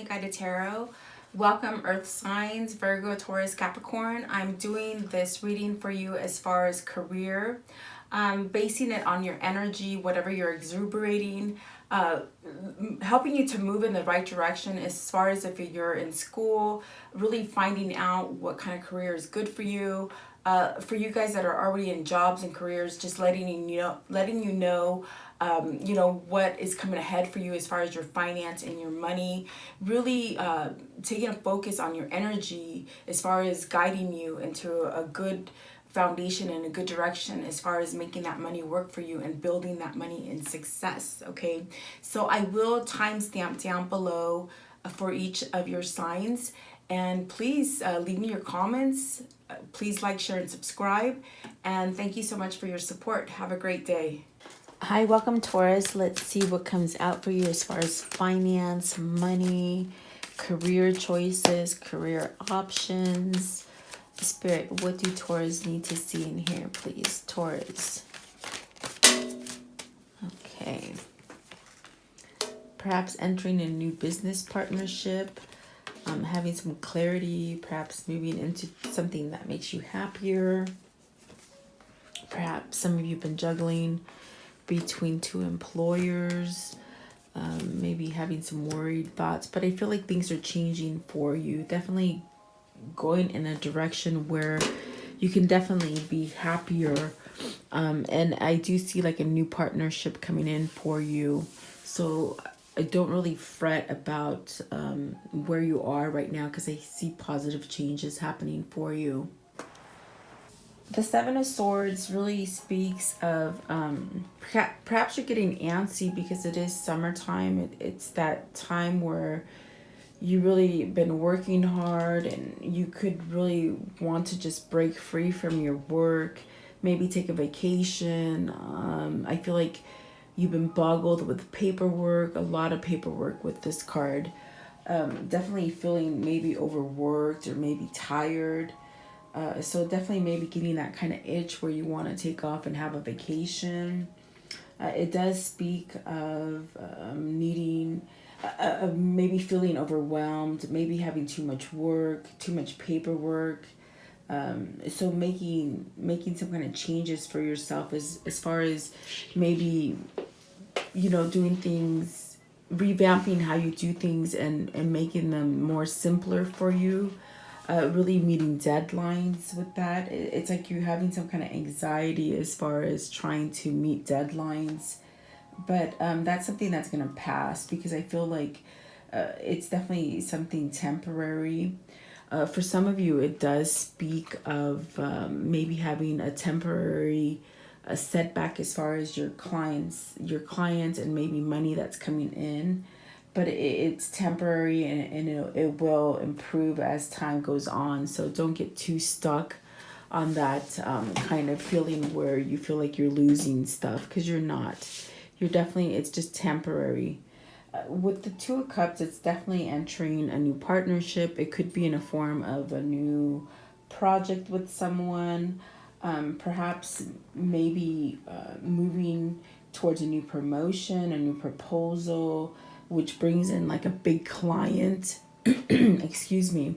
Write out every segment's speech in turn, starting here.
Guided Tarot. Welcome Earth signs, Virgo, Taurus, Capricorn. I'm doing this reading for you as far as career. Basing it on your energy, whatever you're exuberating, helping you to move in the right direction as far as if you're in school, really finding out what kind of career is good for you. For you guys that are already in jobs and careers, just letting you know what is coming ahead for you as far as your finance and your money. Really taking a focus on your energy as far as guiding you into a good foundation and a good direction as far as making that money work for you and building that money in success. Okay, so I will timestamp down below for each of your signs, and please leave me your comments. Please like, share, and subscribe, and thank you so much for your support. Have a great day. Hi, welcome Taurus. Let's see what comes out for you as far as finance, money, career choices, career options. Spirit, what do Taurus need to see in here, please? Taurus. Okay. Perhaps entering a new business partnership, having some clarity, perhaps moving into something that makes you happier. Perhaps some of you have been juggling between two employers, maybe having some worried thoughts, but I feel like things are changing for you. Definitely going in a direction where you can definitely be happier, and I do see like a new partnership coming in for you, so I don't really fret about where you are right now, because I see positive changes happening for you. The Seven of Swords really speaks of perhaps you're getting antsy because it is summertime. It's that time where you really been working hard and you could really want to just break free from your work, maybe take a vacation. I feel like you've been boggled with paperwork, a lot of paperwork with this card. Definitely feeling maybe overworked or maybe tired. So definitely maybe getting that kind of itch where you want to take off and have a vacation. It does speak of needing, maybe feeling overwhelmed, maybe having too much work, too much paperwork. So making some kind of changes for yourself as far as maybe, doing things, revamping how you do things and making them more simpler for you. Really meeting deadlines with that. It's like you're having some kind of anxiety as far as trying to meet deadlines. But that's something that's going to pass, because I feel like it's definitely something temporary. For some of you, it does speak of maybe having a temporary setback as far as your clients and maybe money that's coming in. But it's temporary, and it will improve as time goes on. So don't get too stuck on that kind of feeling where you feel like you're losing stuff, because you're not. You're definitely, it's just temporary. With the Two of Cups, it's definitely entering a new partnership. It could be in a form of a new project with someone. Perhaps maybe moving towards a new promotion, a new proposal, which brings in like a big client. Excuse me.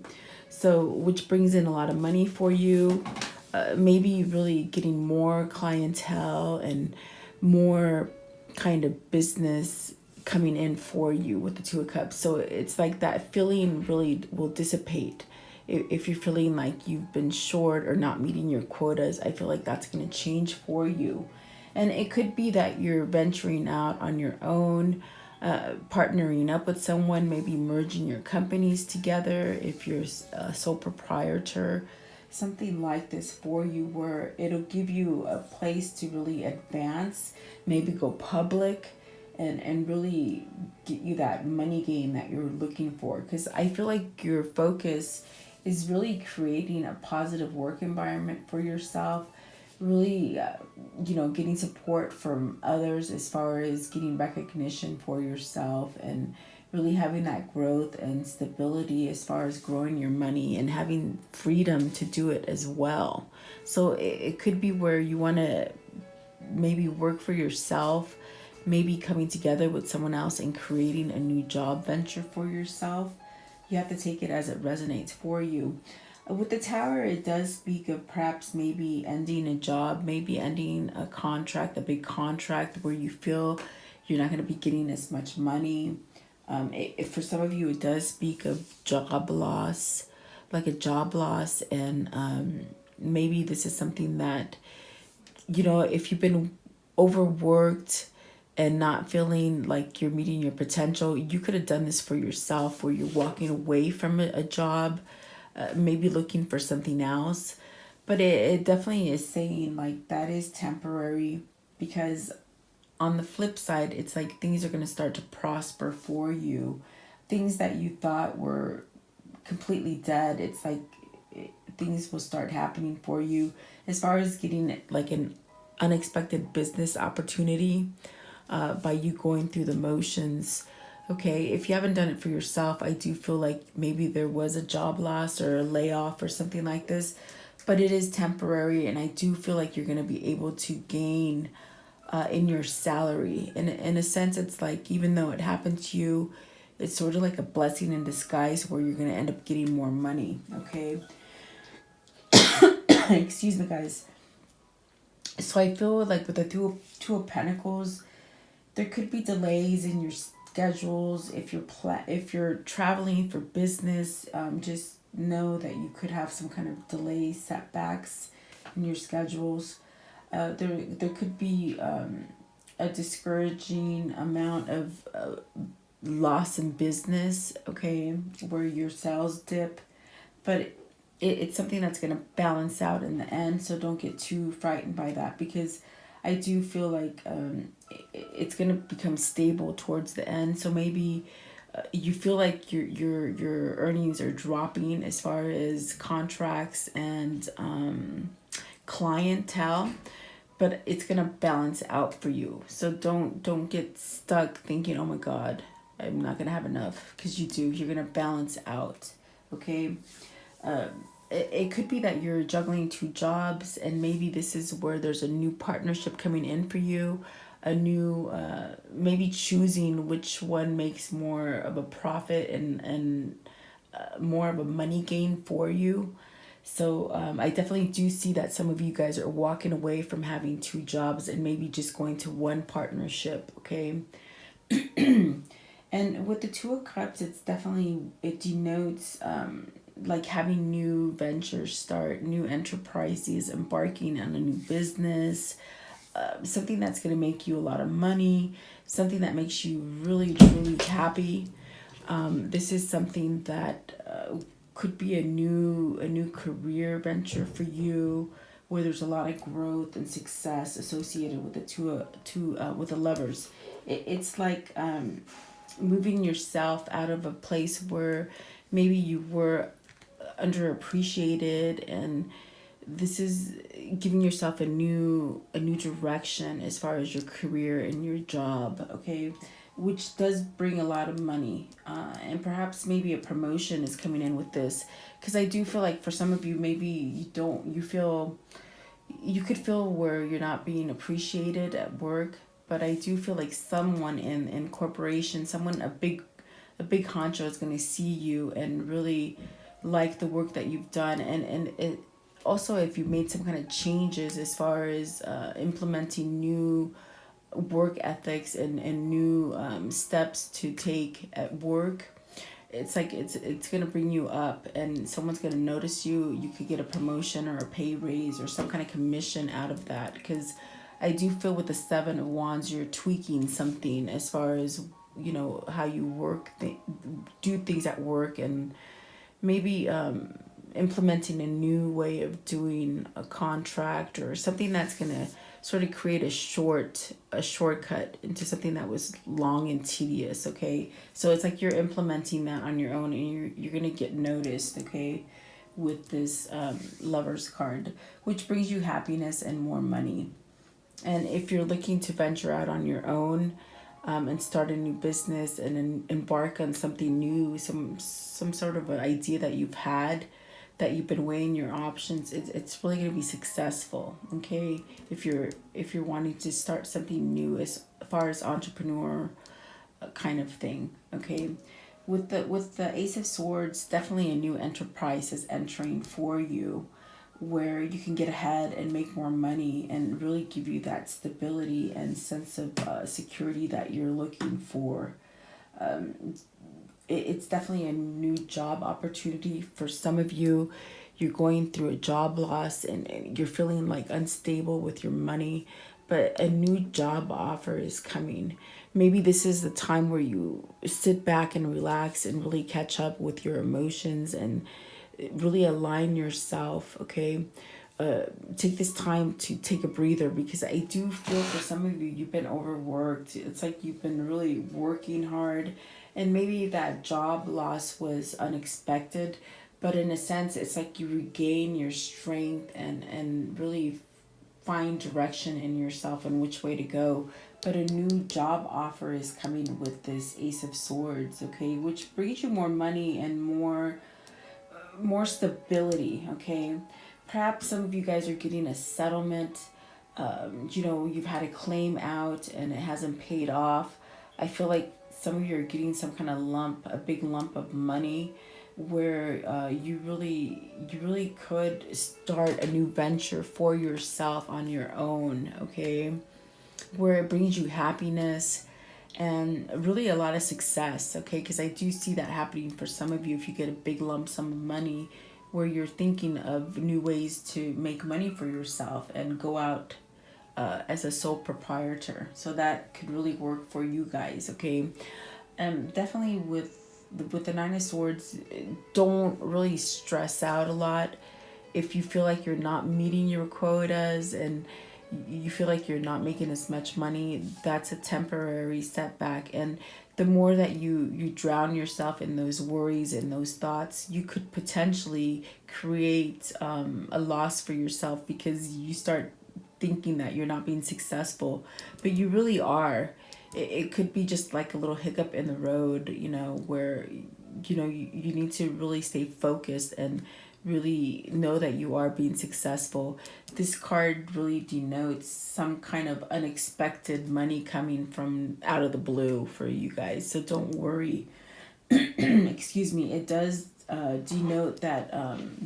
So which brings in a lot of money for you. Maybe really getting more clientele and more kind of business coming in for you with the Two of Cups. So it's like that feeling really will dissipate. If you're feeling like you've been short or not meeting your quotas, I feel like that's going to change for you. And it could be that you're venturing out on your own, partnering up with someone, maybe merging your companies together if you're a sole proprietor. Something like this for you, where it'll give you a place to really advance, maybe go public, and really get you that money gain that you're looking for. Because I feel like your focus is really creating a positive work environment for yourself, really getting support from others as far as getting recognition for yourself, and really having that growth and stability as far as growing your money and having freedom to do it as well. So it could be where you want to maybe work for yourself, maybe coming together with someone else and creating a new job venture for yourself. You have to take it as it resonates for you. With the Tower, it does speak of perhaps maybe ending a job, maybe ending a contract, a big contract where you feel you're not going to be getting as much money. For some of you, it does speak of job loss, like a job loss. And maybe this is something that, if you've been overworked and not feeling like you're meeting your potential, you could have done this for yourself, where you're walking away from a job, maybe looking for something else. But it definitely is saying like that is temporary, because on the flip side, it's like things are going to start to prosper for you. Things that you thought were completely dead, it's like things will start happening for you as far as getting like an unexpected business opportunity by you going through the motions. Okay, if you haven't done it for yourself, I do feel like maybe there was a job loss or a layoff or something like this, but it is temporary, and I do feel like you're going to be able to gain in your salary. And in a sense, it's like, even though it happened to you, it's sort of like a blessing in disguise, where you're going to end up getting more money. Okay. Excuse me, guys. So I feel like with the two of Pentacles, there could be delays in your schedules. If you're traveling for business, just know that you could have some kind of delay, setbacks in your schedules. There could be a discouraging amount of loss in business, okay, where your sales dip, but it's something that's going to balance out in the end. So don't get too frightened by that, because I do feel like it's going to become stable towards the end. So maybe you feel like your earnings are dropping as far as contracts and clientele, but it's going to balance out for you. So don't get stuck thinking, oh my God, I'm not going to have enough, because you're going to balance out. Okay. It could be that you're juggling two jobs, and maybe this is where there's a new partnership coming in for you, a new, maybe choosing which one makes more of a profit and more of a money gain for you. So I definitely do see that some of you guys are walking away from having two jobs and maybe just going to one partnership. Okay. And with the Two of Cups, it denotes like having new ventures start, new enterprises, embarking on a new business, something that's going to make you a lot of money, something that makes you really, truly happy. This is something that could be a new career venture for you, where there's a lot of growth and success associated with with the Lovers. It's like moving yourself out of a place where maybe you were underappreciated, and this is giving yourself a new direction as far as your career and your job. Okay, which does bring a lot of money, and perhaps maybe a promotion is coming in with this, because I do feel like for some of you, maybe you could feel where you're not being appreciated at work, but I do feel like someone in corporation, someone, a big honcho, is going to see you and really like the work that you've done. And it also, if you made some kind of changes as far as implementing new work ethics and new steps to take at work, it's like it's gonna bring you up, and someone's gonna notice you. You could get a promotion or a pay raise or some kind of commission out of that, because I do feel with the Seven of Wands, you're tweaking something as far as how you do things at work, and maybe implementing a new way of doing a contract or something that's gonna sort of create a shortcut into something that was long and tedious. Okay, so it's like you're implementing that on your own, and you're gonna get noticed. Okay, with this Lovers card, which brings you happiness and more money. And if you're looking to venture out on your own, and start a new business and embark on something new, some sort of an idea that you've had, that you've been weighing your options, it's really going to be successful. Okay, if you're wanting to start something new as far as entrepreneur kind of thing. Okay, with the Ace of Swords, definitely a new enterprise is entering for you, where you can get ahead and make more money and really give you that stability and sense of security that you're looking for. It's definitely a new job opportunity for some of you. You're going through a job loss, and you're feeling like unstable with your money, but a new job offer is coming. Maybe this is the time where you sit back and relax and really catch up with your emotions and really align yourself, okay? Take this time to take a breather, because I do feel for some of you, you've been overworked. It's like you've been really working hard, and maybe that job loss was unexpected, but in a sense, it's like you regain your strength and really find direction in yourself and which way to go. But a new job offer is coming with this Ace of Swords, okay, which brings you more money and more stability, okay? Perhaps some of you guys are getting a settlement. You've had a claim out and it hasn't paid off. I feel like some of you are getting some kind of a big lump of money, where you really could start a new venture for yourself on your own, okay? Where it brings you happiness and really a lot of success, okay? Because I do see that happening for some of you if you get a big lump sum of money, where you're thinking of new ways to make money for yourself and go out as a sole proprietor. So that could really work for you guys, okay? Definitely with the Nine of Swords, don't really stress out a lot. If you feel like you're not meeting your quotas and you feel like you're not making as much money, that's a temporary setback. And the more that you drown yourself in those worries and those thoughts, you could potentially create a loss for yourself, because you start thinking that you're not being successful, but you really are. It could be just like a little hiccup in the road, where you need to really stay focused and really know that you are being successful. This card really denotes some kind of unexpected money coming from out of the blue for you guys, so don't worry. Excuse me. It does denote that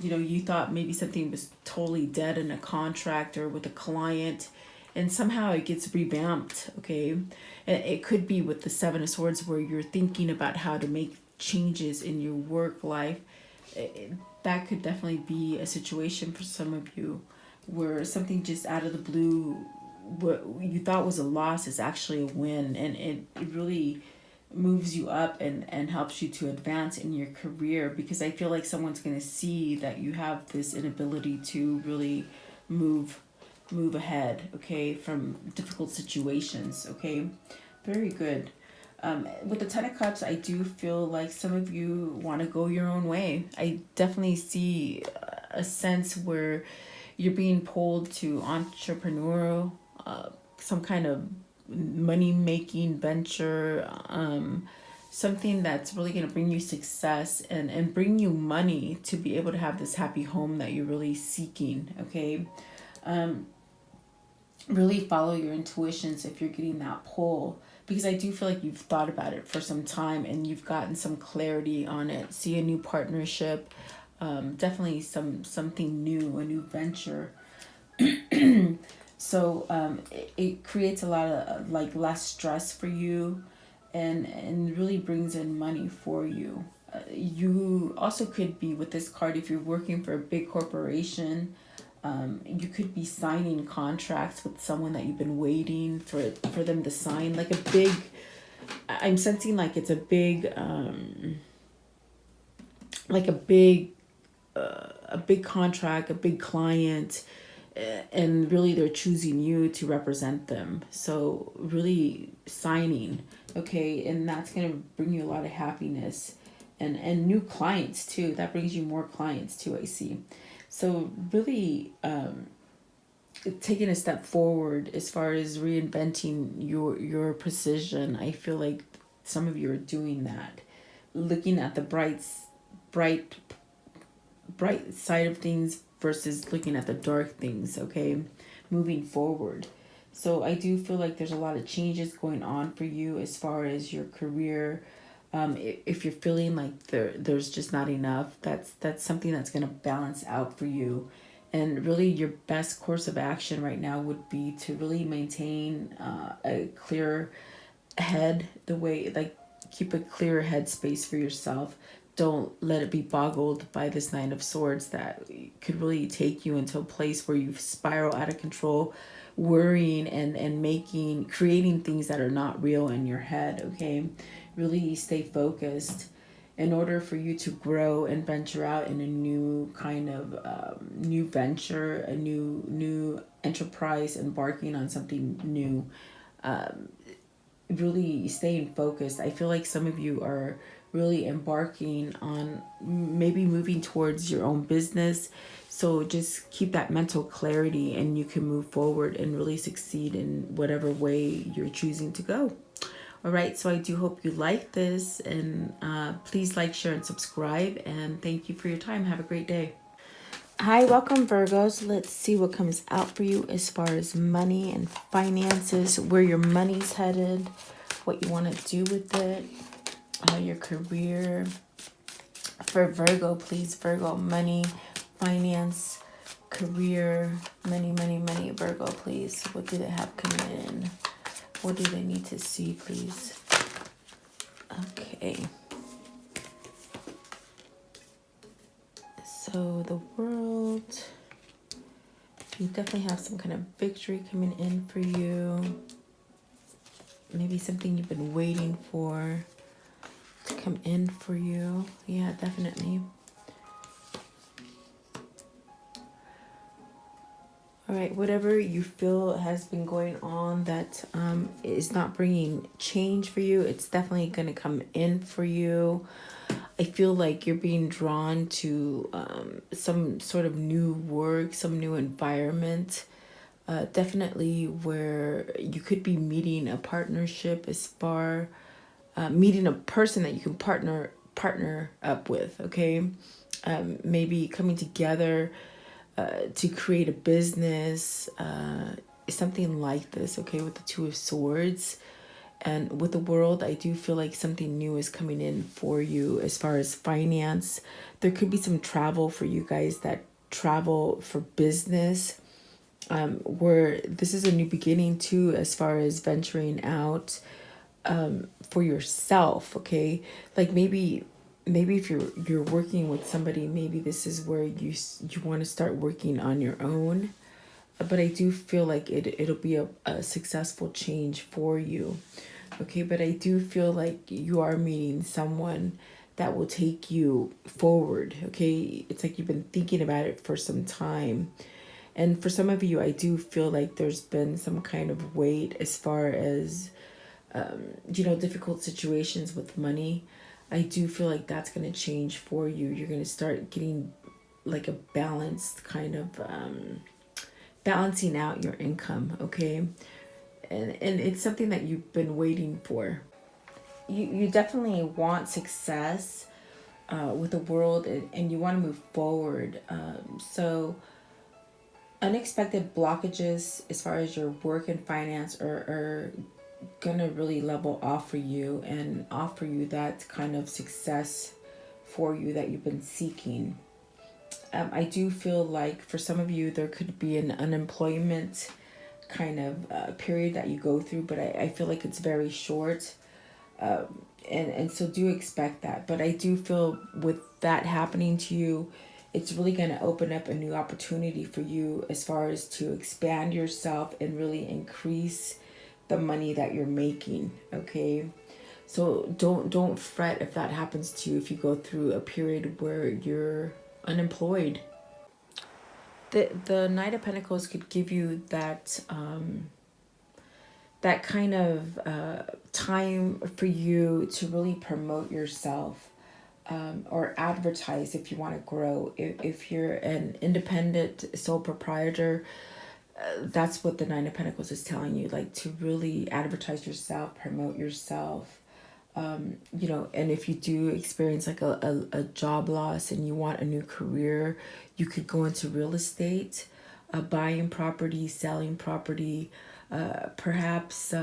you thought maybe something was totally dead in a contract or with a client, and somehow it gets revamped, okay? It could be with the Seven of Swords, where you're thinking about how to make changes in your work life. That could definitely be a situation for some of you, where something just out of the blue, what you thought was a loss, is actually a win, and it really moves you up and helps you to advance in your career, because I feel like someone's going to see that you have this inability to really move ahead, okay, from difficult situations, okay? Very good. With the Ten of Cups, I do feel like some of you want to go your own way. I definitely see a sense where you're being pulled to entrepreneurial, some kind of money-making venture, something that's really going to bring you success and bring you money to be able to have this happy home that you're really seeking, okay? Really follow your intuitions if you're getting that pull, because I do feel like you've thought about it for some time and you've gotten some clarity on it. See a new partnership, definitely something new, a new venture. So it creates a lot of less stress for you, and really brings in money for you. You also could be, with this card, if you're working for a big corporation, you could be signing contracts with someone that you've been waiting for them to sign, like a big, I'm sensing like it's a big a big contract, a big client, and really they're choosing you to represent them. So really signing, okay, and that's going to bring you a lot of happiness and new clients too. That brings you more clients too, I see. So really taking a step forward as far as reinventing your position. I feel like some of you are doing that, looking at the bright side of things versus looking at the dark things, okay, moving forward. So I do feel like there's a lot of changes going on for you as far as your career. If you're feeling like there's just not enough, that's something that's going to balance out for you. And really your best course of action right now would be to really maintain a clear head, the way, like, keep a clear head space for yourself. Don't let it be boggled by this Nine of Swords that could really take you into a place where you spiral out of control, worrying and creating things that are not real in your head. Okay, really stay focused in order for you to grow and venture out in a new kind of new venture, a new enterprise, embarking on something new. Really staying focused. I feel like some of you are really embarking on maybe moving towards your own business. So just keep that mental clarity and you can move forward and really succeed in whatever way you're choosing to go. All right, so I do hope you like this, and please like, share, and subscribe. And thank you for your time. Have a great day. Hi, welcome Virgos. Let's see what comes out for you as far as money and finances, where your money's headed, what you want to do with it, your career. For Virgo, please, Virgo, money, finance, career, money, Virgo, please. What do they have coming in? What do they need to see, please? Okay. So the world, you definitely have some kind of victory coming in for you. Maybe something you've been waiting for to come in for you. Yeah, definitely. All right, whatever you feel has been going on that is not bringing change for you, it's definitely going to come in for you. I feel like you're being drawn to some sort of new work, some new environment. Definitely where you could be meeting a partnership as far, meeting a person that you can partner up with, okay? Maybe coming together to create a business, something like this, okay, with the Two of Swords. And with the World, I do feel like something new is coming in for you as far as finance. There could be some travel for you guys that travel for business, where this is a new beginning too, as far as venturing out for yourself, okay? Like maybe if you're working with somebody, maybe this is where you want to start working on your own. But I do feel like it'll be a successful change for you. Okay, but I do feel like you are meeting someone that will take you forward. Okay, it's like you've been thinking about it for some time. And for some of you, I do feel like there's been some kind of weight as far as, difficult situations with money. I do feel like that's going to change for you. You're going to start getting like a balanced kind of, balancing out your income, okay? And it's something that you've been waiting for. You definitely want success with the World, and you want to move forward. So unexpected blockages as far as your work and finance are gonna really level off for you and offer you that kind of success for you that you've been seeking. I do feel like for some of you there could be an unemployment kind of period that you go through, but I feel like it's very short, and so do expect that. But I do feel with that happening to you, it's really going to open up a new opportunity for you as far as to expand yourself and really increase the money that you're making, okay? So don't fret if that happens to you, if you go through a period where you're unemployed. The Knight of Pentacles could give you that that kind of time for you to really promote yourself, or advertise if you want to grow. If you're an independent sole proprietor, that's what the Nine of Pentacles is telling you, like to really advertise yourself, promote yourself. And if you do experience like a job loss and you want a new career, you could go into real estate, buying property, selling property, perhaps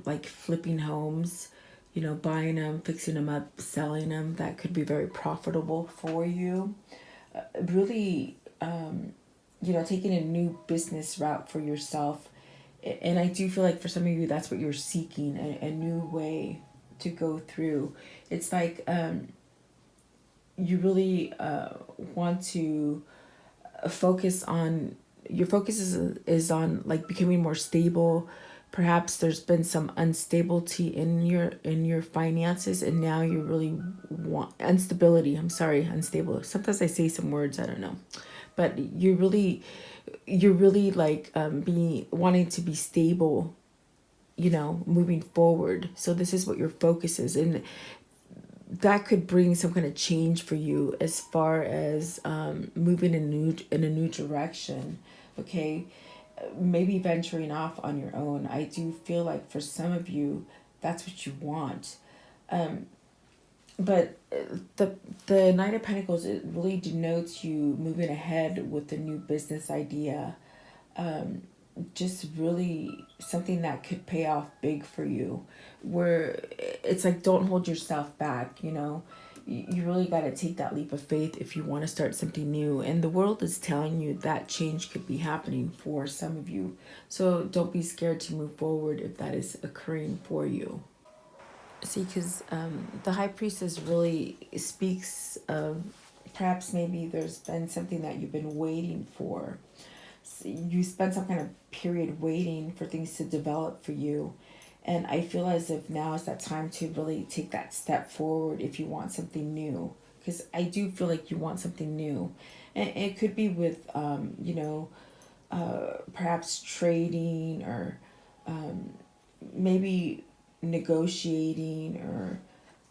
like flipping homes you know, buying them, fixing them up, selling them. That could be very profitable for you. Really, you know, taking a new business route for yourself. And I do feel like for some of you, that's what you're seeking, a new way to go through. It's like you really want to focus on, your focus is on like becoming more stable. Perhaps there's been some instability in your finances, and now you really want instability. I'm sorry, unstable. Sometimes I say some words, I don't know, but you're really like being wanting to be stable, you know, moving forward. So this is what your focus is, and that could bring some kind of change for you as far as moving in a new direction. Okay, maybe venturing off on your own. I do feel like for some of you, that's what you want. But the Knight of Pentacles, it really denotes you moving ahead with a new business idea. Just really something that could pay off big for you, where it's like, don't hold yourself back, you know. You really got to take that leap of faith if you want to start something new, and the world is telling you that change could be happening for some of you. So don't be scared to move forward if that is occurring for you. See, because the High Priestess really speaks of, perhaps maybe there's been something that you've been waiting for. You spent some kind of period waiting for things to develop for you, and I feel as if now is that time to really take that step forward if you want something new, because I do feel like you want something new. And it could be with you know, perhaps trading, or maybe negotiating, or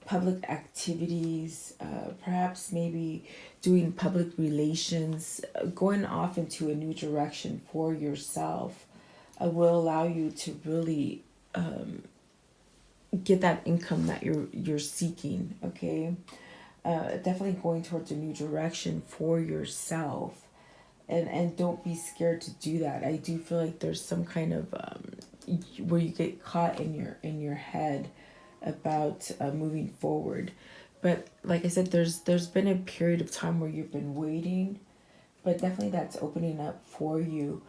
public activities, perhaps maybe doing public relations, going off into a new direction for yourself will allow you to really get that income that you're seeking. Okay, definitely going towards a new direction for yourself, and don't be scared to do that. I do feel like there's some kind of where you get caught in your head about moving forward. But like I said, there's been a period of time where you've been waiting, but definitely that's opening up for you.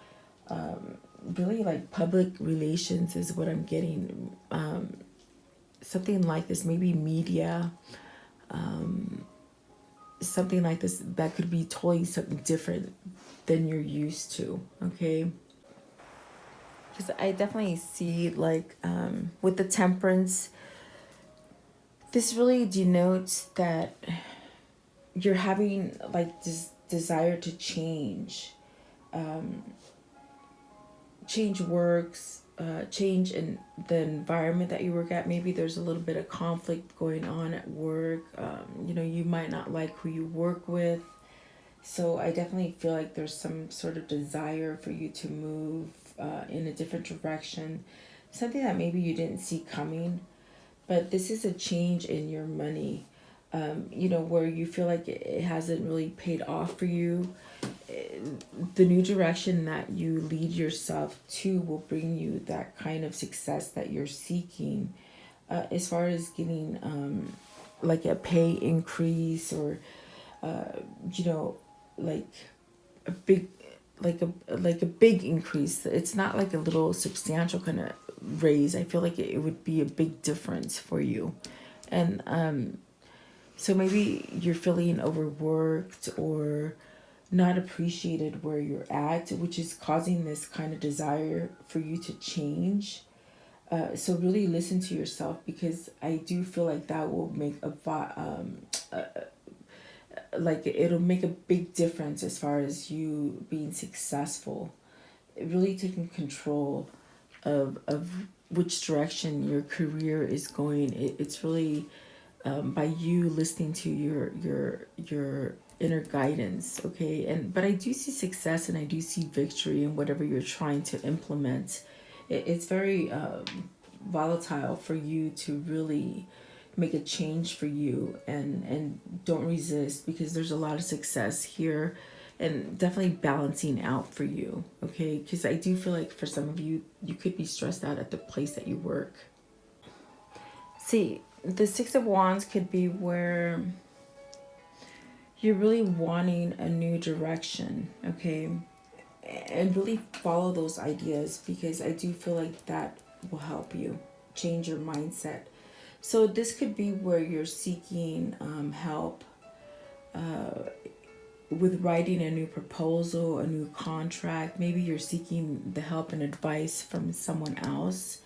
Really, like public relations is what I'm getting. Something like this, maybe media, something like this that could be totally something different than you're used to. Okay, because I definitely see like with the Temperance, this really denotes that you're having like this desire to change, change works, change in the environment that you work at. Maybe there's a little bit of conflict going on at work. You know, you might not like who you work with. So I definitely feel like there's some sort of desire for you to move in a different direction, something that maybe you didn't see coming. But this is a change in your money, you know, where you feel like it hasn't really paid off for you. The new direction that you lead yourself to will bring you that kind of success that you're seeking. As far as getting like a pay increase, or you know, like a big, like a big increase. It's not like a little substantial kind of raise. I feel like it would be a big difference for you. And so maybe you're feeling overworked or not appreciated where you're at, which is causing this kind of desire for you to change. So really listen to yourself, because I do feel like that will make like it'll make a big difference as far as you being successful. Really taking control of which direction your career is going. It's really by you listening to your inner guidance. Okay, and but I do see success, and I do see victory in whatever you're trying to implement. It's very volatile for you to really make a change for you, and don't resist, because there's a lot of success here, and definitely balancing out for you. Okay, because I do feel like for some of you, you could be stressed out at the place that you work. See, the Six of Wands could be where you're really wanting a new direction, okay? And really follow those ideas, because I do feel like that will help you change your mindset. So this could be where you're seeking help with writing a new proposal, a new contract. Maybe you're seeking the help and advice from someone else.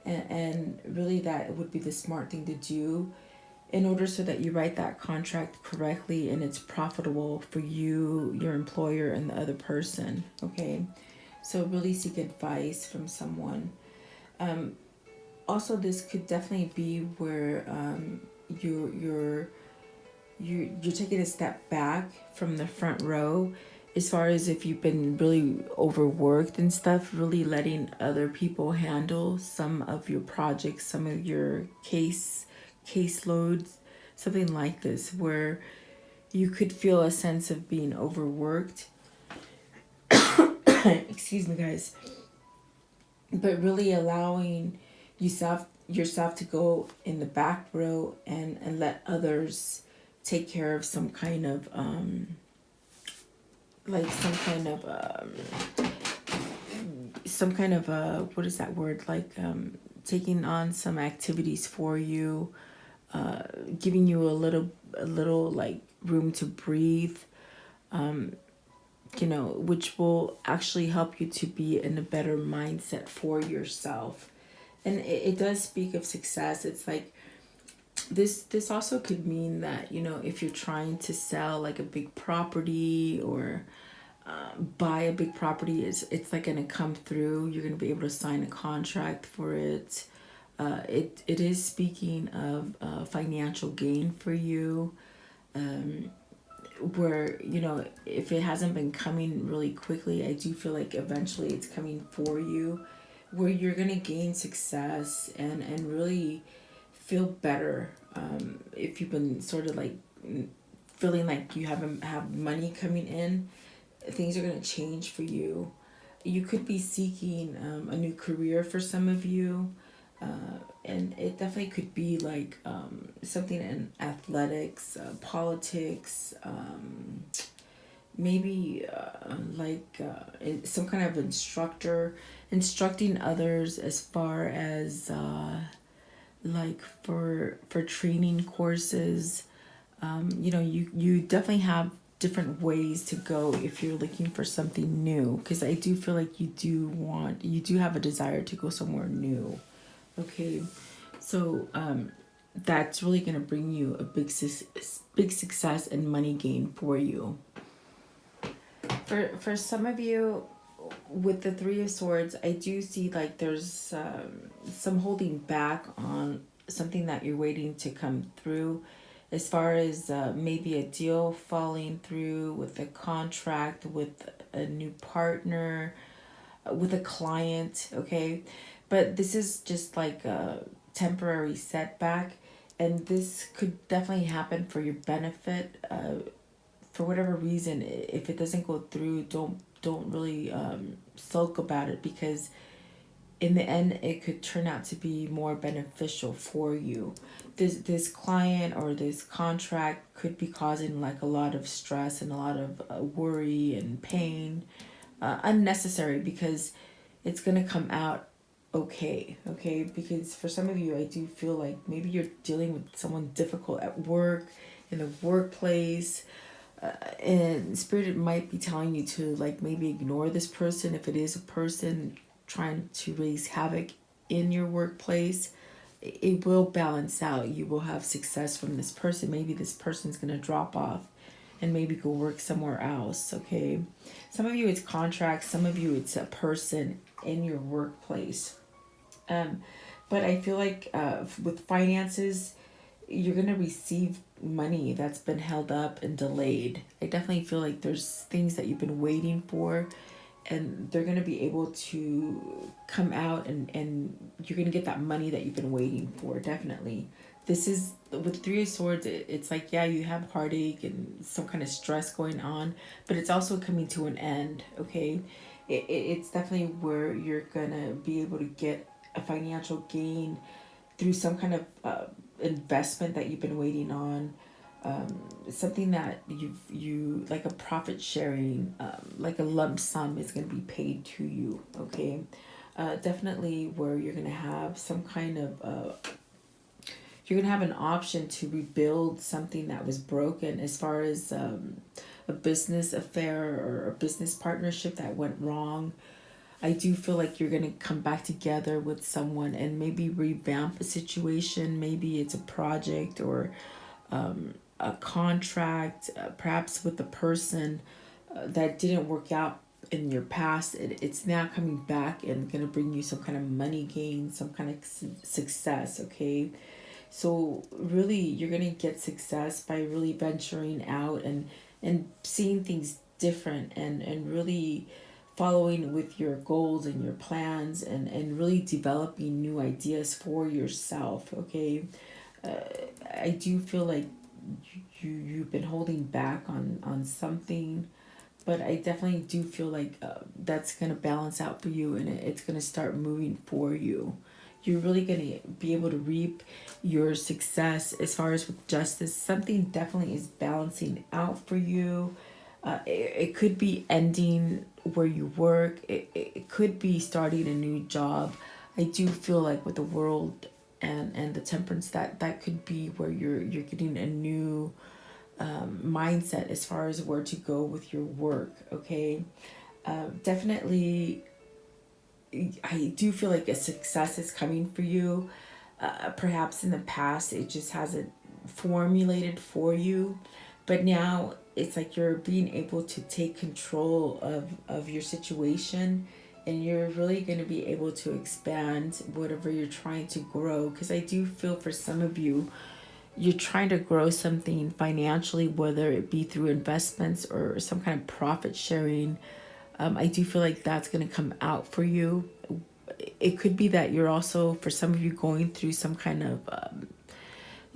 And really that would be the smart thing to do in order so that you write that contract correctly and it's profitable for you, your employer, and the other person. Okay, so really seek advice from someone. Also, this could definitely be where you're taking a step back from the front row, as far as if you've been really overworked and stuff, really letting other people handle some of your projects, some of your caseloads, something like this, where you could feel a sense of being overworked. Excuse me, guys. But really allowing yourself to go in the back row and let others take care of some kind of what is that word, like taking on some activities for you, giving you a little like room to breathe, which will actually help you to be in a better mindset for yourself. And it does speak of success. It's like this also could mean that, if you're trying to sell like a big property or buy a big property, it's like going to come through. You're going to be able to sign a contract for it. It is speaking of financial gain for you, where, if it hasn't been coming really quickly, I do feel like eventually it's coming for you, where you're going to gain success and really feel better. If you've been sort of like feeling like you haven't have money coming in, things are going to change for you. You could be seeking a new career for some of you, and it definitely could be like something in athletics, politics, maybe some kind of instructing others, as far as like for training courses. You definitely have different ways to go if you're looking for something new, because I do feel like you do have a desire to go somewhere new. Okay, so that's really going to bring you a big success and money gain for you. For some of you, with the Three of Swords, I do see like there's some holding back on something that you're waiting to come through, as far as maybe a deal falling through, with a contract, with a new partner, with a client, okay? But this is just like a temporary setback, and this could definitely happen for your benefit. For whatever reason, if it doesn't go through, don't really sulk about it, because in the end it could turn out to be more beneficial for you. This client or this contract could be causing like a lot of stress and a lot of worry and pain, unnecessary, because it's gonna come out okay. Because for some of you, I do feel like maybe you're dealing with someone difficult at work, in the workplace, and Spirit might be telling you to like maybe ignore this person if it is a person trying to raise havoc in your workplace. It will balance out. You will have success from this person. Maybe this person's going to drop off and maybe go work somewhere else, okay? Some of you it's contracts, some of you it's a person in your workplace. But I feel like with finances, you're going to receive money that's been held up and delayed. I definitely feel like there's things that you've been waiting for, and they're going to be able to come out, and you're going to get that money that you've been waiting for, definitely. This is, with Three of Swords, it's like, yeah, you have heartache and some kind of stress going on, but it's also coming to an end, okay? It's definitely where you're going to be able to get a financial gain through some kind of investment that you've been waiting on, something that you like a profit sharing, like a lump sum is going to be paid to you. Okay, definitely where you're going to have some kind of you're going to have an option to rebuild something that was broken, as far as a business affair or a business partnership that went wrong. I do feel like you're going to come back together with someone and maybe revamp a situation. Maybe it's a project or a contract, perhaps with a person that didn't work out in your past. It's now coming back and going to bring you some kind of money gain, some kind of success, okay? So really, you're going to get success by really venturing out and seeing things different, and really following with your goals and your plans, and really developing new ideas for yourself, okay? I do feel like you've been holding back on something, but I definitely do feel like that's going to balance out for you, and it's going to start moving for you. You're really going to be able to reap your success. As far as with justice, something definitely is balancing out for you. It could be ending where you work. It could be starting a new job. I do feel like with the world and the temperance, that could be where you're getting a new mindset as far as where to go with your work, okay? Definitely, I do feel like a success is coming for you. Perhaps in the past it just hasn't formulated for you, but now it's like you're being able to take control of your situation, and you're really going to be able to expand whatever you're trying to grow. Because I do feel for some of you, you're trying to grow something financially, whether it be through investments or some kind of profit sharing. I do feel like that's going to come out for you. It could be that you're also, for some of you, going through some kind of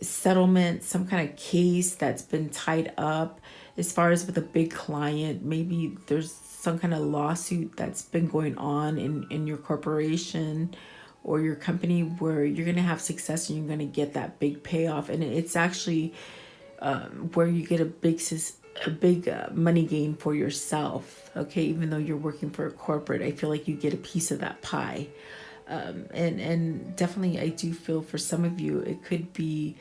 settlement, some kind of case that's been tied up. As far as with a big client, maybe there's some kind of lawsuit that's been going on in your corporation or your company, where you're going to have success and you're going to get that big payoff. And it's actually where you get a big money gain for yourself, okay? Even though you're working for a corporate, I feel like you get a piece of that pie. And definitely, I do feel for some of you, it could be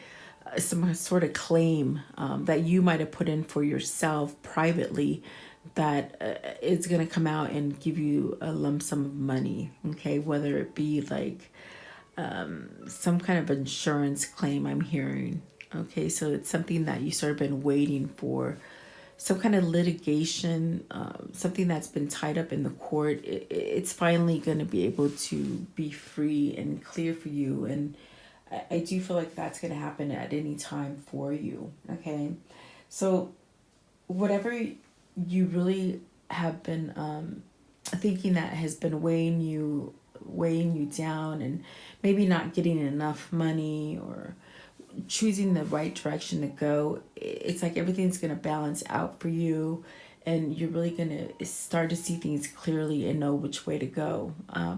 some sort of claim that you might have put in for yourself privately, that it's going to come out and give you a lump sum of money, okay? Whether it be like some kind of insurance claim, I'm hearing, okay? So it's something that you sort of been waiting for, some kind of litigation, something that's been tied up in the court. It's finally going to be able to be free and clear for you. And I do feel like that's going to happen at any time for you, okay? So whatever you really have been thinking that has been weighing you down, and maybe not getting enough money or choosing the right direction to go, it's like everything's going to balance out for you, and you're really going to start to see things clearly and know which way to go.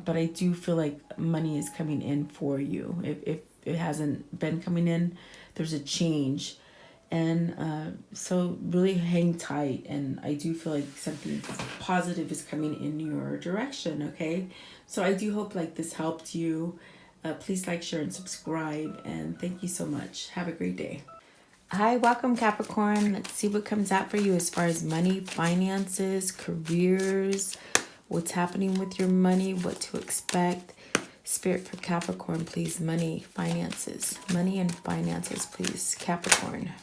But I do feel like money is coming in for you. If it hasn't been coming in, there's a change. And so really hang tight, and I do feel like something positive is coming in your direction, okay? So I do hope like this helped you. Please like, share, and subscribe, and thank you so much. Have a great day. Hi, welcome Capricorn. Let's see what comes out for you as far as money, finances, careers, what's happening with your money, what to expect. Spirit for Capricorn, please. Money, finances. Money and finances, please. Capricorn.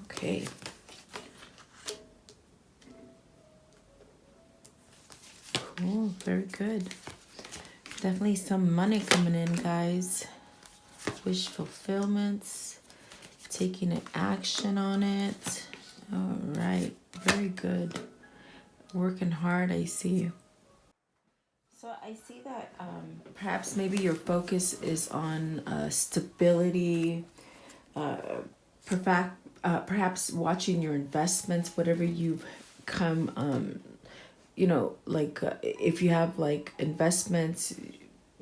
Okay. Cool, very good. Definitely some money coming in, guys. Wish fulfillments. Taking an action on it. All right, very good. Working hard, I see. So I see that perhaps maybe your focus is on stability, perhaps watching your investments, whatever you've come like if you have like investments,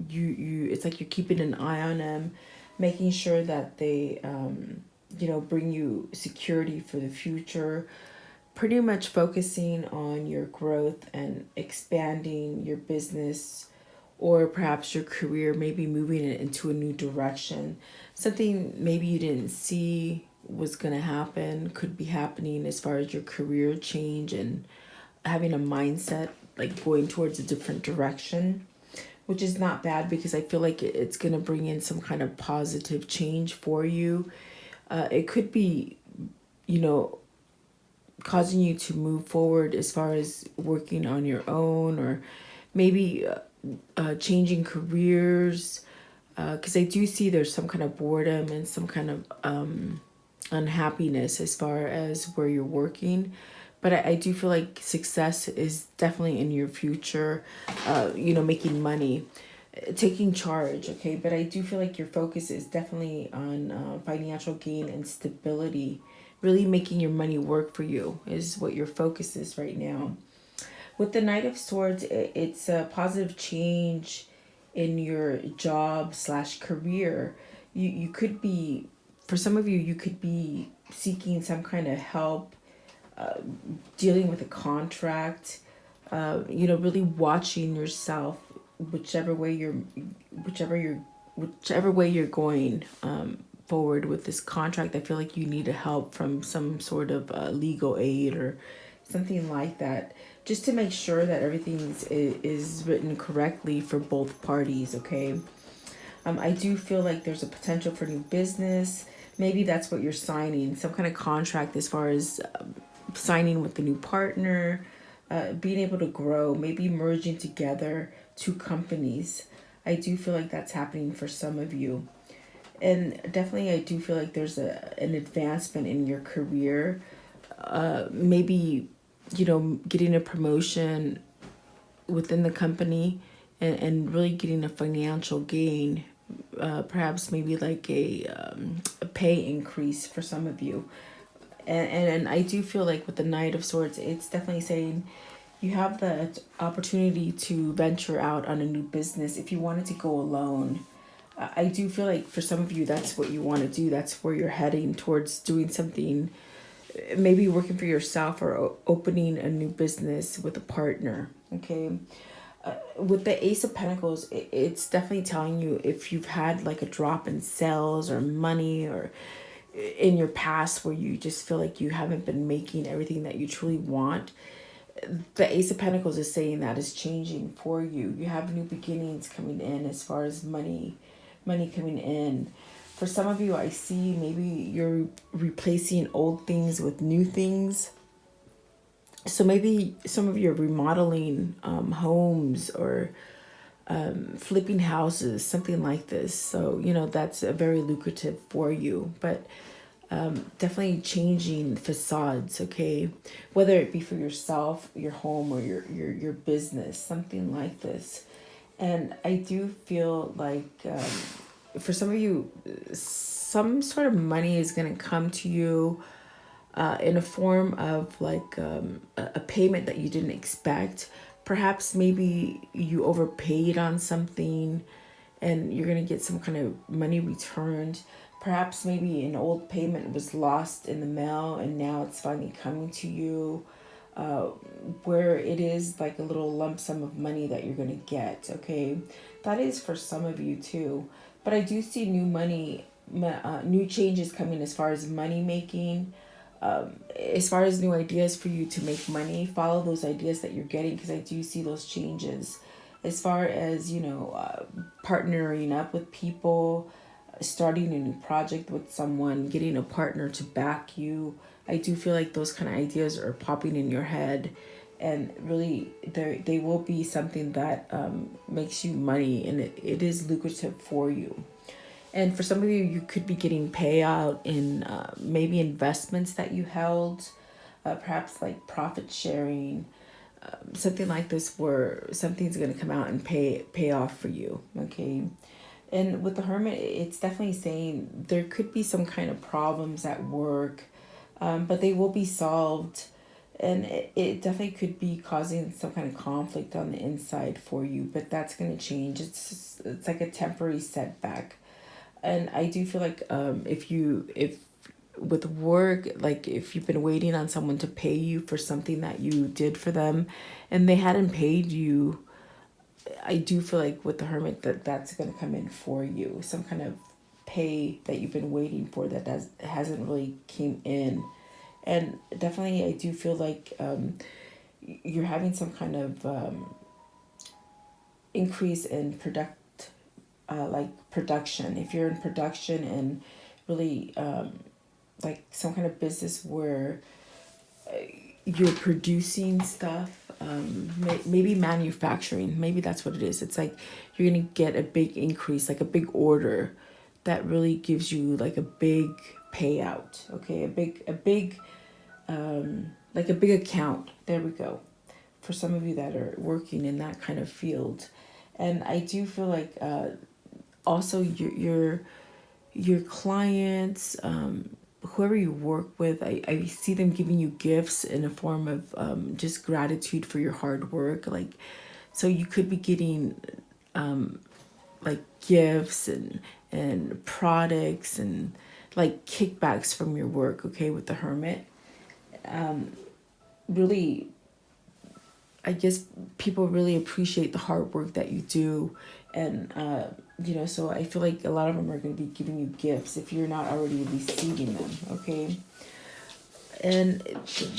you it's like you're keeping an eye on them, making sure that they bring you security for the future, pretty much focusing on your growth and expanding your business, or perhaps your career, maybe moving it into a new direction. Something maybe you didn't see was going to happen could be happening as far as your career change and having a mindset like going towards a different direction, which is not bad because I feel like it's going to bring in some kind of positive change for you. It could be, you know, causing you to move forward as far as working on your own, or maybe changing careers. Because I do see there's some kind of boredom and some kind of unhappiness as far as where you're working. But I do feel like success is definitely in your future, making money, taking charge, okay? But I do feel like your focus is definitely on financial gain and stability. Really making your money work for you is what your focus is right now. With the Knight of Swords, it's a positive change in your job slash career. You could be, for some of you, you could be seeking some kind of help dealing with a contract, really watching yourself, whichever way you're going forward with this contract. I feel like you need help from some sort of legal aid or something like that, just to make sure that everything is written correctly for both parties, okay? I do feel like there's a potential for new business. Maybe that's what you're signing, some kind of contract as far as signing with a new partner, being able to grow, maybe merging together two companies. I do feel like that's happening for some of you. And definitely I do feel like there's an advancement in your career. Maybe, getting a promotion within the company and really getting a financial gain. Perhaps maybe like a pay increase for some of you. And I do feel like with the Knight of Swords, it's definitely saying you have the opportunity to venture out on a new business if you wanted to go alone. I do feel like for some of you, that's what you want to do. That's where you're heading towards, doing something, maybe working for yourself or opening a new business with a partner, okay? With the Ace of Pentacles, it's definitely telling you if you've had like a drop in sales or money, or in your past where you just feel like you haven't been making everything that you truly want. The Ace of Pentacles is saying that is changing for you. You have new beginnings coming in as far as money coming in. For some of you, I see maybe you're replacing old things with new things. So maybe some of you are remodeling homes, or flipping houses, something like this. So, that's very lucrative for you. But definitely changing facades, okay? Whether it be for yourself, your home, or your business, something like this. And I do feel like for some of you, some sort of money is going to come to you in a form of like a payment that you didn't expect. Perhaps maybe you overpaid on something and you're going to get some kind of money returned. Perhaps maybe an old payment was lost in the mail and now it's finally coming to you, where it is like a little lump sum of money that you're going to get, okay? That is for some of you too. But I do see new money, new changes coming as far as money making, as far as new ideas for you to make money. Follow those ideas that you're getting, because I do see those changes. As far as, partnering up with people, starting a new project with someone, getting a partner to back you. I do feel like those kind of ideas are popping in your head, and really they will be something that makes you money, and it is lucrative for you. And for some of you, you could be getting payout in maybe investments that you held, perhaps like profit sharing, something like this, where something's going to come out and pay off for you, okay? And with the Hermit, it's definitely saying there could be some kind of problems at work, but they will be solved. And it definitely could be causing some kind of conflict on the inside for you, but that's going to change. It's like a temporary setback. And I do feel like if with work, like if you've been waiting on someone to pay you for something that you did for them and they hadn't paid you, I do feel like with the Hermit that that's going to come in for you. Some kind of pay that you've been waiting for that hasn't really came in. And definitely I do feel like you're having some kind of increase in production. If you're in production and really like some kind of business where you're producing stuff, maybe manufacturing, maybe that's what it is. It's like you're gonna get a big increase, like a big order that really gives you like a big payout. Okay, like a big account. There we go. For some of you that are working in that kind of field. And I do feel like also your clients, whoever you work with, I see them giving you gifts in a form of just gratitude for your hard work. Like, so you could be getting like gifts and products and like kickbacks from your work, okay, with the Hermit. Really, I guess people really appreciate the hard work that you do. And, so I feel like a lot of them are going to be giving you gifts if you're not already receiving them, okay? And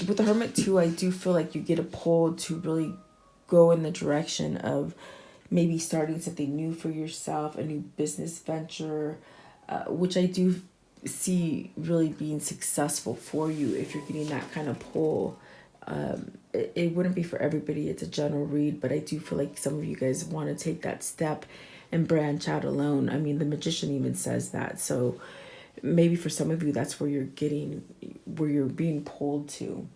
with the Hermit too, I do feel like you get a pull to really go in the direction of maybe starting something new for yourself, a new business venture, which I do see really being successful for you if you're getting that kind of pull. It wouldn't be for everybody. It's a general read, but I do feel like some of you guys want to take that step and branch out alone. I mean, the Magician even says that. So maybe for some of you, that's where you're being pulled to.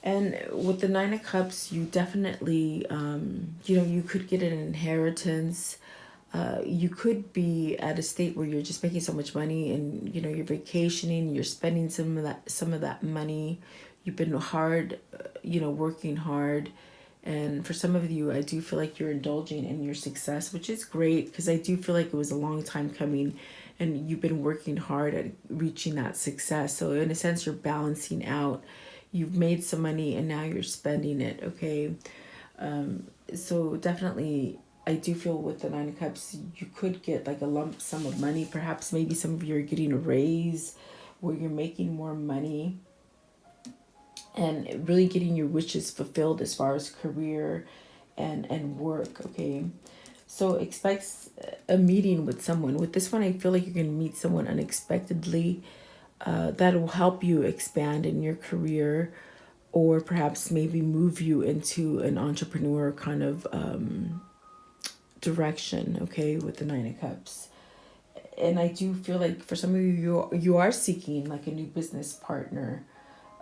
And with the Nine of Cups, you definitely, you could get an inheritance. You could be at a state where you're just making so much money and, you're vacationing, you're spending some of that money. You've been hard, working hard. And for some of you, I do feel like you're indulging in your success, which is great because I do feel like it was a long time coming and you've been working hard at reaching that success. So in a sense, you're balancing out. You've made some money and now you're spending it, okay? So definitely, I do feel with the Nine of Cups, you could get like a lump sum of money. Perhaps maybe some of you are getting a raise where you're making more money and really getting your wishes fulfilled as far as career and work, okay? So expect a meeting with someone. With this one, I feel like you're going to meet someone unexpectedly that will help you expand in your career or perhaps maybe move you into an entrepreneur kind of direction, okay, with the Nine of Cups. And I do feel like for some of you are seeking like a new business partner,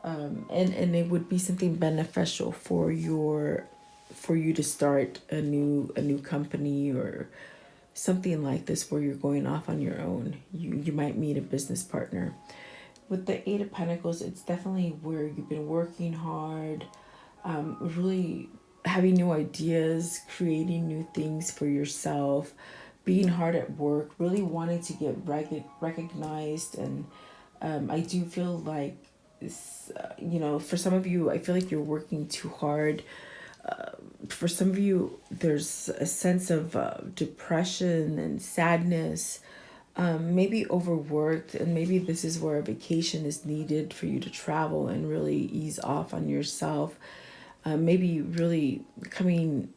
and it would be something beneficial for you to start a new company or something like this where you're going off on your own. You might meet a business partner. With the Eight of Pentacles, it's definitely where you've been working hard, really having new ideas, creating new things for yourself, being hard at work, really wanting to get recognized. And I do feel like, for some of you, I feel like you're working too hard. For some of you, there's a sense of depression and sadness, maybe overworked, and maybe this is where a vacation is needed for you to travel and really ease off on yourself. Maybe really coming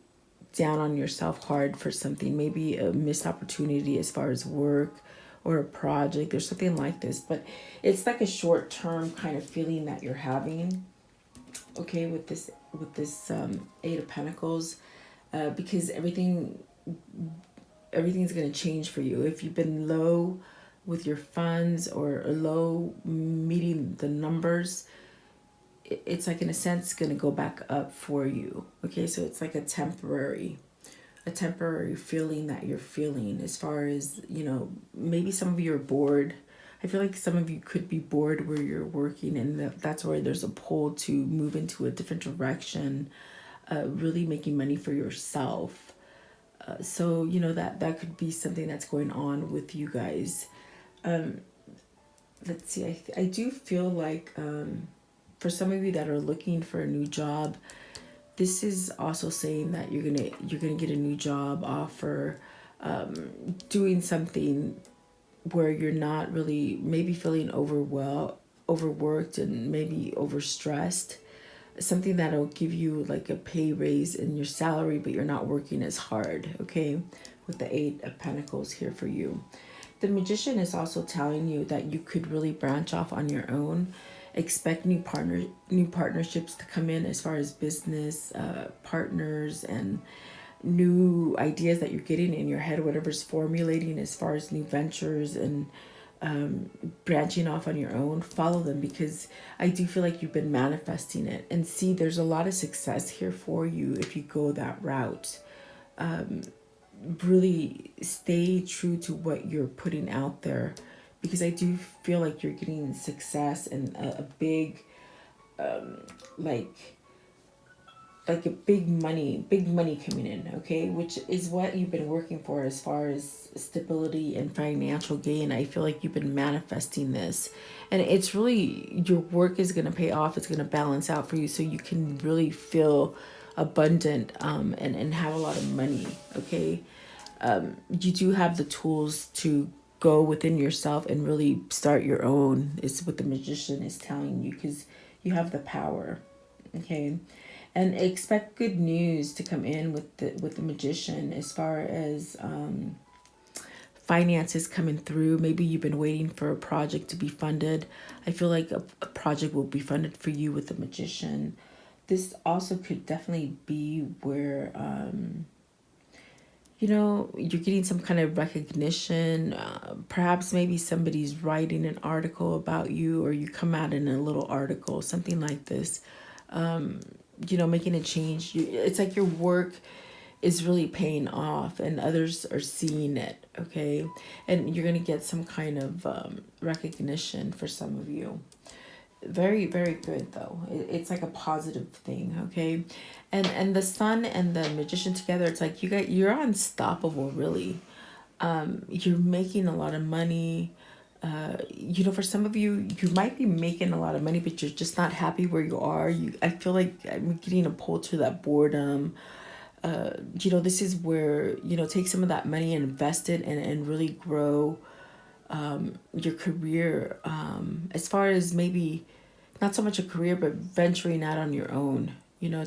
down on yourself hard for something, maybe a missed opportunity as far as work or a project or something like this. But it's like a short-term kind of feeling that you're having, okay, with this Eight of Pentacles, because everything's going to change for you. If you've been low with your funds or low meeting the numbers, it's like in a sense going to go back up for you. Okay, so it's like a temporary feeling that you're feeling as far as, maybe some of you are bored. I feel like some of you could be bored where you're working, and that's where there's a pull to move into a different direction, really making money for yourself. So, that could be something that's going on with you guys. Let's see, I do feel like for some of you that are looking for a new job, this is also saying that you're gonna get a new job offer, doing something where you're not really maybe feeling overworked and maybe overstressed. Something that'll give you like a pay raise in your salary, but you're not working as hard, okay? With the Eight of Pentacles here for you. The Magician is also telling you that you could really branch off on your own. Expect new partnerships to come in as far as business partners and new ideas that you're getting in your head, whatever's formulating as far as new ventures and branching off on your own. Follow them, because I do feel like you've been manifesting it. And see, there's a lot of success here for you if you go that route. Really stay true to what you're putting out there, because I do feel like you're getting success and a big like a big money coming in, okay, which is what you've been working for as far as stability and financial gain. I feel like you've been manifesting this, and it's really, your work is going to pay off. It's going to balance out for you, so you can really feel abundant and have a lot of money, okay. You do have the tools to go within yourself and really start your own, is what the Magician is telling you, because you have the power, okay. And expect good news to come in with the Magician as far as finances coming through. Maybe you've been waiting for a project to be funded. I feel like a project will be funded for you with the Magician. This also could definitely be where you're getting some kind of recognition. Perhaps maybe somebody's writing an article about you, or you come out in a little article, something like this. Making a change. It's like your work is really paying off and others are seeing it, okay? And you're going to get some kind of recognition for some of you. Very, very good, though. It's like a positive thing, okay? And the Sun and the Magician together, it's like you're unstoppable, really. You're making a lot of money. For some of you, you might be making a lot of money, but you're just not happy where you are. I feel like I'm getting a pull to that boredom. This is where, take some of that money and invest it and really grow your career. As far as maybe not so much a career, but venturing out on your own.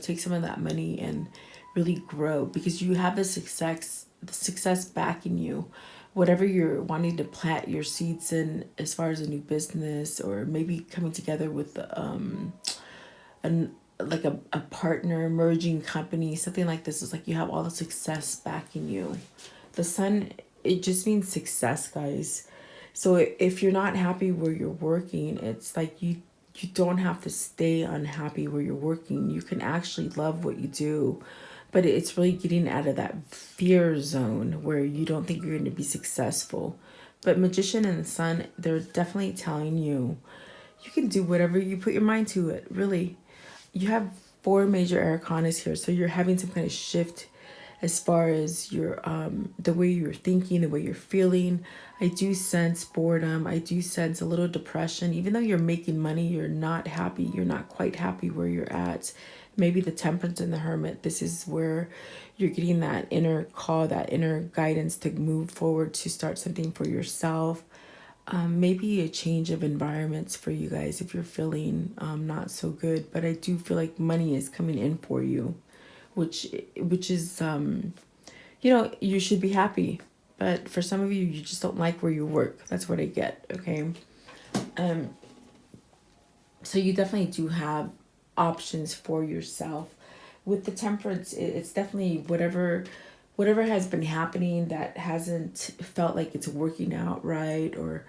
Take some of that money and really grow, because you have the success backing you. Whatever you're wanting to plant your seeds in, as far as a new business, or maybe coming together with a partner, merging company, something like this, is like you have all the success backing you. The Sun, it just means success, guys. So if you're not happy where you're working, it's like you don't have to stay unhappy where you're working. You can actually love what you do. But it's really getting out of that fear zone where you don't think you're going to be successful. But Magician and the Sun, they're definitely telling you, you can do whatever you put your mind to it, really. You have 4 major arcanas here, so you're having some kind of shift as far as your the way you're thinking, the way you're feeling. I do sense boredom. I do sense a little depression. Even though you're making money, you're not happy. You're not quite happy where you're at. Maybe the Temperance and the Hermit, this is where you're getting that inner call, that inner guidance to move forward, to start something for yourself. Maybe a change of environments for you guys if you're feeling not so good. But I do feel like money is coming in for you, which is, you should be happy. But for some of you, you just don't like where you work. That's what I get, okay? So you definitely do have options for yourself. With the Temperance, it's definitely whatever has been happening that hasn't felt like it's working out right, or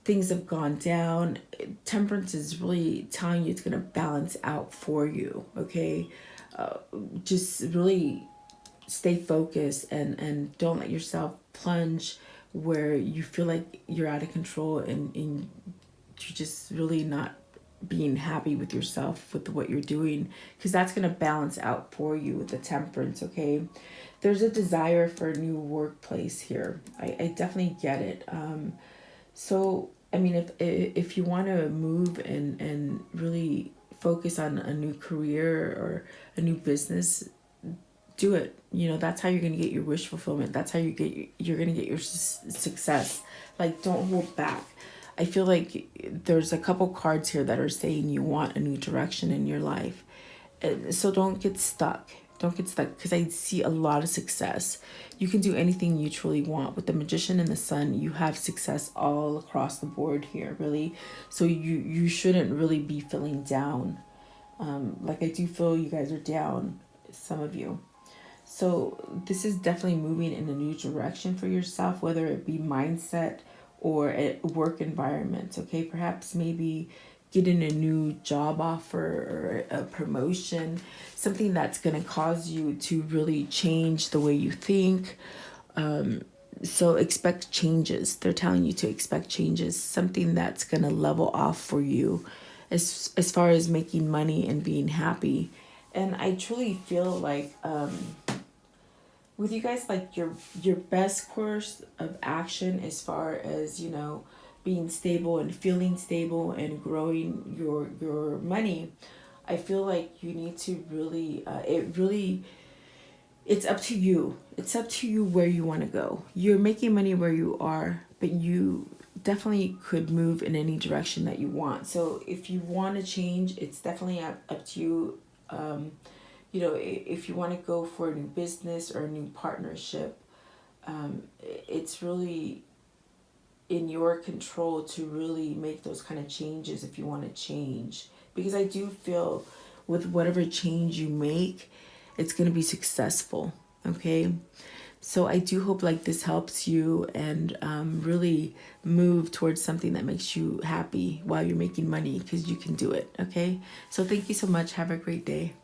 things have gone down. Temperance is really telling you it's going to balance out for you, okay? Just really stay focused and don't let yourself plunge where you feel like you're out of control and you're just really not being happy with yourself with what you're doing, because that's going to balance out for you with the Temperance. Okay, there's a desire for a new workplace here. I definitely get it. So I mean, if you want to move and really focus on a new career or a new business, do it. You know, that's how you're going to get your wish fulfillment. That's how you're going to get your success. Like, don't hold back. I feel like there's a couple cards here that are saying you want a new direction in your life. And so don't get stuck. Don't get stuck, because I see a lot of success. You can do anything you truly want. With the Magician and the Sun, you have success all across the board here, really. So you shouldn't really be feeling down. Like, I do feel you guys are down, some of you. So this is definitely moving in a new direction for yourself, whether it be mindset or a work environment. Okay, perhaps maybe getting a new job offer or a promotion, something that's going to cause you to really change the way you think. So expect changes. They're telling you to expect changes, something that's going to level off for you as far as making money and being happy. And I truly feel like with you guys, like your best course of action as far as, you know, being stable and feeling stable and growing your money, I feel like you need to really it's up to you. It's up to you where you want to go. You're making money where you are, but you definitely could move in any direction that you want. So if you want to change, it's definitely up to you. You know, if you want to go for a new business or a new partnership, it's really in your control to really make those kind of changes if you want to change. Because I do feel with whatever change you make, it's going to be successful. Okay, so I do hope like this helps you and really move towards something that makes you happy while you're making money, because you can do it. Okay, so thank you so much. Have a great day.